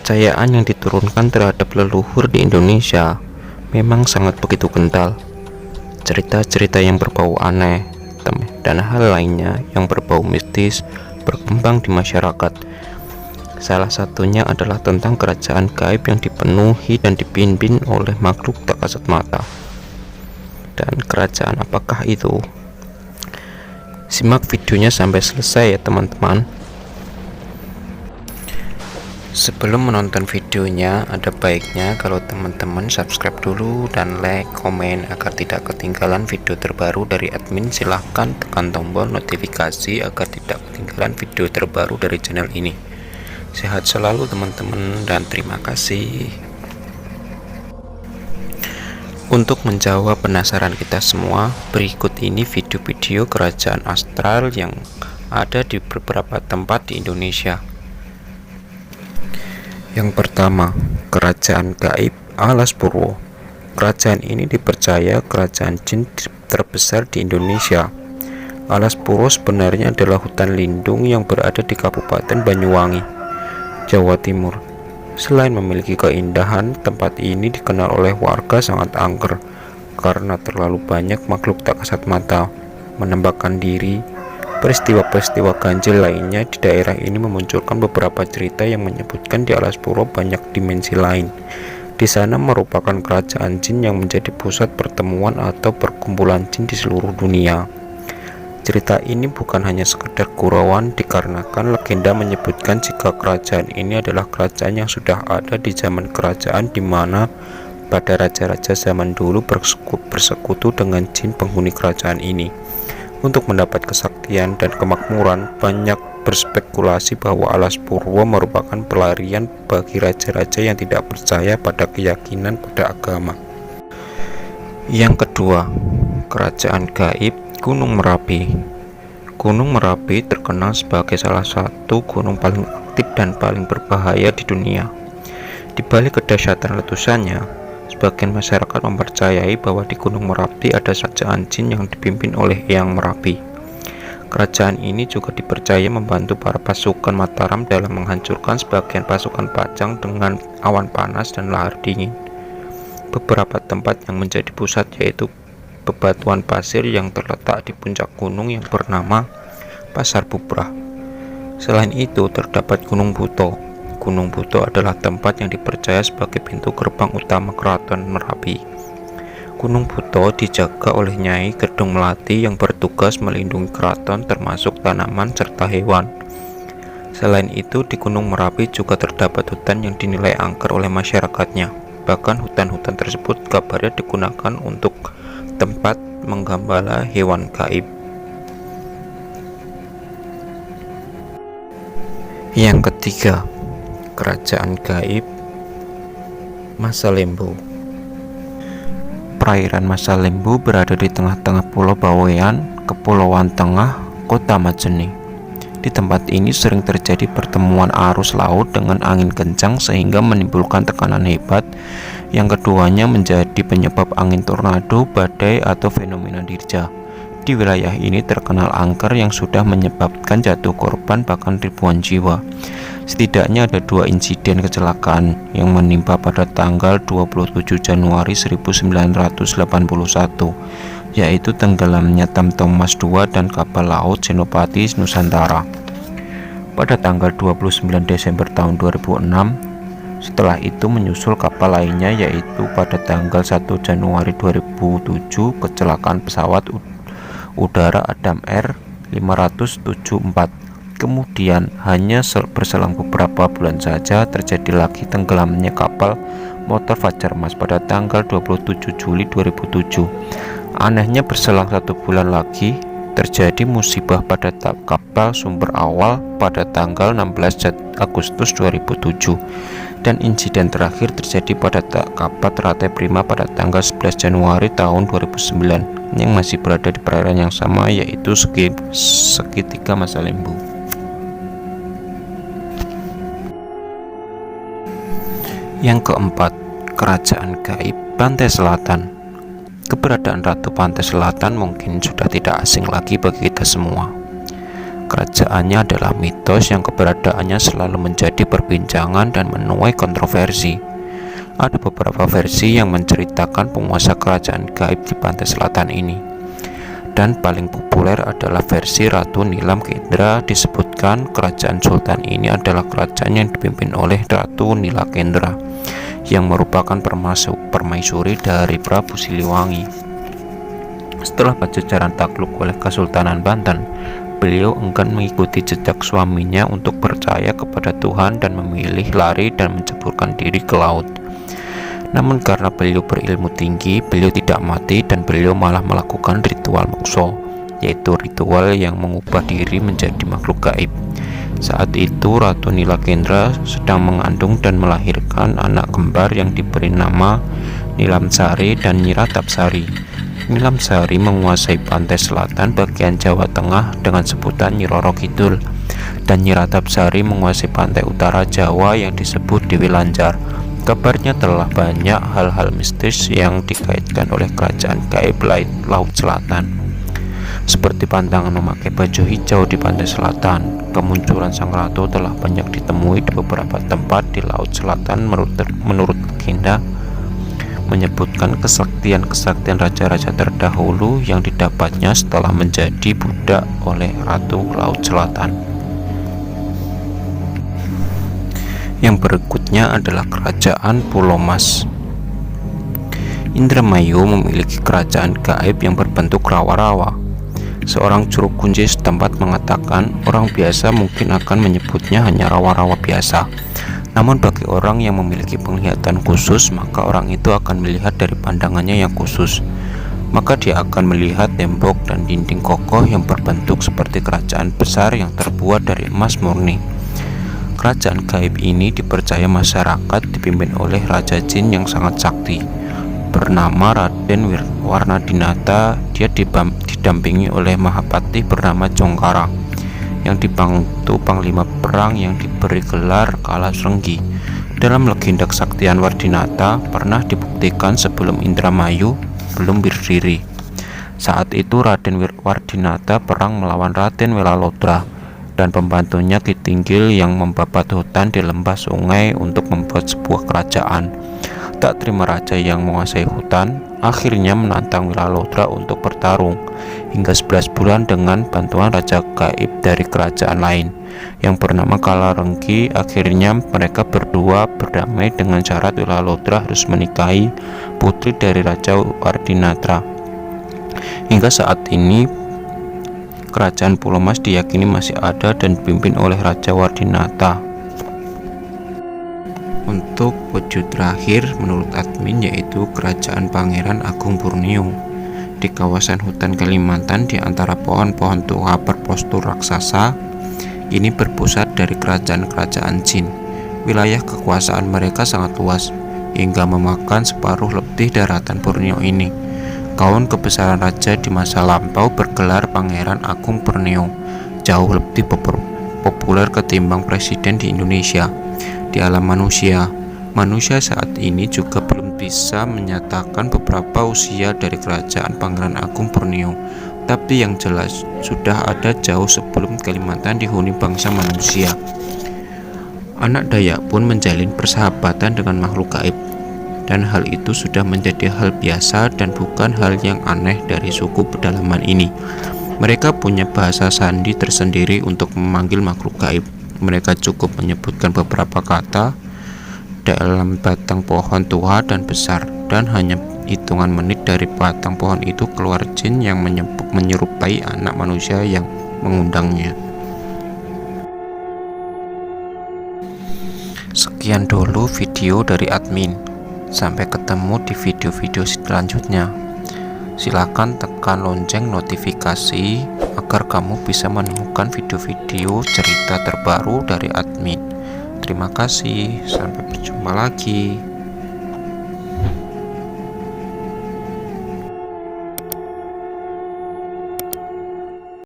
kepercayaan yang diturunkan terhadap leluhur di Indonesia memang sangat begitu kental. Cerita-cerita yang berbau aneh dan hal lainnya yang berbau mistis berkembang di masyarakat. Salah satunya adalah tentang kerajaan gaib yang dipenuhi dan dipimpin oleh makhluk tak kasat mata. Dan kerajaan apakah itu? Simak videonya sampai selesai ya teman-teman. Sebelum menonton videonya, ada baiknya kalau teman-teman subscribe dulu dan like, komen agar tidak ketinggalan video terbaru dari admin. Silahkan tekan tombol notifikasi agar tidak ketinggalan video terbaru dari channel ini. Sehat selalu teman-teman dan terima kasih. Untuk menjawab penasaran kita semua, berikut ini video-video kerajaan astral yang ada di beberapa tempat di Indonesia. Yang pertama, kerajaan gaib Alas Purwo. Kerajaan ini dipercaya kerajaan jin terbesar di Indonesia. Alas Purwo sebenarnya adalah hutan lindung yang berada di Kabupaten Banyuwangi, Jawa Timur. Selain memiliki keindahan, tempat ini dikenal oleh warga sangat angker karena terlalu banyak makhluk tak kasat mata menembakkan diri. Peristiwa-peristiwa ganjil lainnya di daerah ini memunculkan beberapa cerita yang menyebutkan di Alas Purwo banyak dimensi lain. Di sana merupakan kerajaan jin yang menjadi pusat pertemuan atau perkumpulan jin di seluruh dunia. Cerita ini bukan hanya sekedar gurauan dikarenakan legenda menyebutkan jika kerajaan ini adalah kerajaan yang sudah ada di zaman kerajaan di mana pada raja-raja zaman dulu bersekutu dengan jin penghuni kerajaan ini. Untuk mendapat kesaktian dan kemakmuran, banyak berspekulasi bahwa Alas Purwo merupakan pelarian bagi raja-raja yang tidak percaya pada keyakinan pada agama. Yang kedua, kerajaan gaib Gunung Merapi. Gunung Merapi terkenal sebagai salah satu gunung paling aktif dan paling berbahaya di dunia. Di balik kedahsyatan letusannya, sebagian masyarakat mempercayai bahwa di Gunung Merapi ada kerajaan jin yang dipimpin oleh Eyang Merapi. Kerajaan ini juga dipercaya membantu para pasukan Mataram dalam menghancurkan sebagian pasukan Pajang dengan awan panas dan lahar dingin. Beberapa tempat yang menjadi pusat yaitu bebatuan pasir yang terletak di puncak gunung yang bernama Pasar Bubrah. Selain itu terdapat Gunung Buto. Gunung Buto adalah tempat yang dipercaya sebagai pintu gerbang utama Keraton Merapi. Gunung Buto dijaga oleh Nyai Gedung Melati yang bertugas melindungi keraton termasuk tanaman serta hewan. Selain itu di Gunung Merapi juga terdapat hutan yang dinilai angker oleh masyarakatnya. Bahkan hutan-hutan tersebut kabarnya digunakan untuk tempat menggembala hewan gaib. Yang ketiga, kerajaan gaib Masa Lembu. Perairan Masa Lembu berada di tengah-tengah Pulau Bawean, Kepulauan Tengah, Kota Majene. Di tempat ini sering terjadi pertemuan arus laut dengan angin kencang sehingga menimbulkan tekanan hebat. Yang keduanya menjadi penyebab angin tornado, badai, atau fenomena dirja. Di wilayah ini terkenal angker yang sudah menyebabkan jatuh korban bahkan ribuan jiwa. Setidaknya ada 2 insiden kecelakaan yang menimpa pada tanggal 27 Januari 1981, yaitu tenggelamnya Tam Thomas II dan kapal laut Senopati Nusantara. Pada tanggal 29 Desember tahun 2006, setelah itu menyusul kapal lainnya yaitu pada tanggal 1 Januari 2007 kecelakaan pesawat udara Adam Air 574. Kemudian hanya berselang beberapa bulan saja terjadi lagi tenggelamnya kapal motor Fajar Mas pada tanggal 27 Juli 2007. Anehnya berselang 1 bulan lagi terjadi musibah pada kapal sumber awal pada tanggal 16 Agustus 2007 dan insiden terakhir terjadi pada kapal Teratai Prima pada tanggal 11 Januari tahun 2009 yang masih berada di perairan yang sama yaitu segitiga Masa Lembu. Yang keempat, kerajaan gaib Pantai Selatan. Keberadaan Ratu Pantai Selatan mungkin sudah tidak asing lagi bagi kita semua. Kerajaannya adalah mitos yang keberadaannya selalu menjadi perbincangan dan menuai kontroversi. Ada beberapa versi yang menceritakan penguasa kerajaan gaib di pantai selatan ini. Dan paling populer adalah versi Ratu Nilam Kendra. Disebutkan kerajaan sultan ini adalah kerajaan yang dipimpin oleh Ratu Nilakendra, yang merupakan permaisuri dari Prabu Siliwangi. Setelah Pajajaran takluk oleh Kesultanan Banten, beliau enggan mengikuti jejak suaminya untuk percaya kepada Tuhan dan memilih lari dan menceburkan diri ke laut. Namun karena beliau berilmu tinggi, beliau tidak mati dan beliau malah melakukan ritual mokso, yaitu ritual yang mengubah diri menjadi makhluk gaib. Saat itu Ratu Nilakendra sedang mengandung dan melahirkan anak kembar yang diberi nama Nilamsari dan Nyiratapsari. Nilamsari menguasai pantai selatan bagian Jawa Tengah dengan sebutan Nyi Roro Kidul, dan Nyiratapsari menguasai pantai utara Jawa yang disebut Dewi Lanjar. Kabarnya telah banyak hal-hal mistis yang dikaitkan oleh kerajaan gaib Laut Selatan, seperti pantangan memakai baju hijau di pantai selatan. Kemunculan sang ratu telah banyak ditemui di beberapa tempat di Laut Selatan. Menurut legenda menyebutkan kesaktian raja-raja terdahulu yang didapatnya setelah menjadi budak oleh Ratu Laut Selatan. Yang berikutnya adalah Kerajaan Pulau Mas. Indramayu memiliki kerajaan gaib yang berbentuk rawa-rawa. Seorang juru kunci setempat mengatakan orang biasa mungkin akan menyebutnya hanya rawa-rawa biasa. Namun bagi orang yang memiliki penglihatan khusus, maka orang itu akan melihat dari pandangannya yang khusus. Maka dia akan melihat tembok dan dinding kokoh yang berbentuk seperti kerajaan besar yang terbuat dari emas murni. Kerajaan gaib ini dipercaya masyarakat dipimpin oleh Raja Jin yang sangat sakti, bernama Raden Warnadinata. Dia didampingi oleh Mahapati bernama Jongkara, yang dibantu panglima perang yang diberi gelar Kalasrenggi. Dalam legenda kesaktian Wardinata pernah dibuktikan sebelum Indramayu belum berdiri. Saat itu Raden Wardinata perang melawan Raden Welalodra dan pembantunya Ki Tinggil yang membabat hutan di lembah sungai untuk membuat sebuah kerajaan. Tak terima raja yang menguasai hutan, akhirnya menantang Welalodra untuk bertarung hingga 11 bulan dengan bantuan raja gaib dari kerajaan lain yang bernama Kalarenggi. Akhirnya mereka berdua berdamai dengan syarat Welalodra harus menikahi putri dari Raja Wardinata. Hingga saat ini Kerajaan Pulau Mas diyakini masih ada dan dipimpin oleh Raja Wardinata. Untuk wujud terakhir menurut admin yaitu Kerajaan Pangeran Agung Borneo. Di kawasan hutan Kalimantan di antara pohon-pohon tua berpostur raksasa, ini berpusat dari kerajaan-kerajaan Jin. Wilayah kekuasaan mereka sangat luas, hingga memakan separuh lebih daratan Borneo ini. Gaun kebesaran raja di masa lampau bergelar Pangeran Agung Borneo jauh lebih populer ketimbang presiden di Indonesia. Di alam manusia saat ini juga belum bisa menyatakan beberapa usia dari kerajaan Pangeran Agung Borneo, tapi yang jelas sudah ada jauh sebelum Kalimantan dihuni bangsa manusia. Anak Dayak pun menjalin persahabatan dengan makhluk gaib, dan hal itu sudah menjadi hal biasa dan bukan hal yang aneh dari suku pedalaman ini. Mereka punya bahasa sandi tersendiri untuk memanggil makhluk gaib. Mereka cukup menyebutkan beberapa kata dalam batang pohon tua dan besar, dan hanya hitungan menit dari batang pohon itu keluar jin yang menyerupai anak manusia yang mengundangnya. Sekian dulu video dari admin. Sampai ketemu di video-video selanjutnya. Silakan tekan lonceng notifikasi agar kamu bisa menemukan video-video cerita terbaru dari admin. Terima kasih, sampai berjumpa lagi.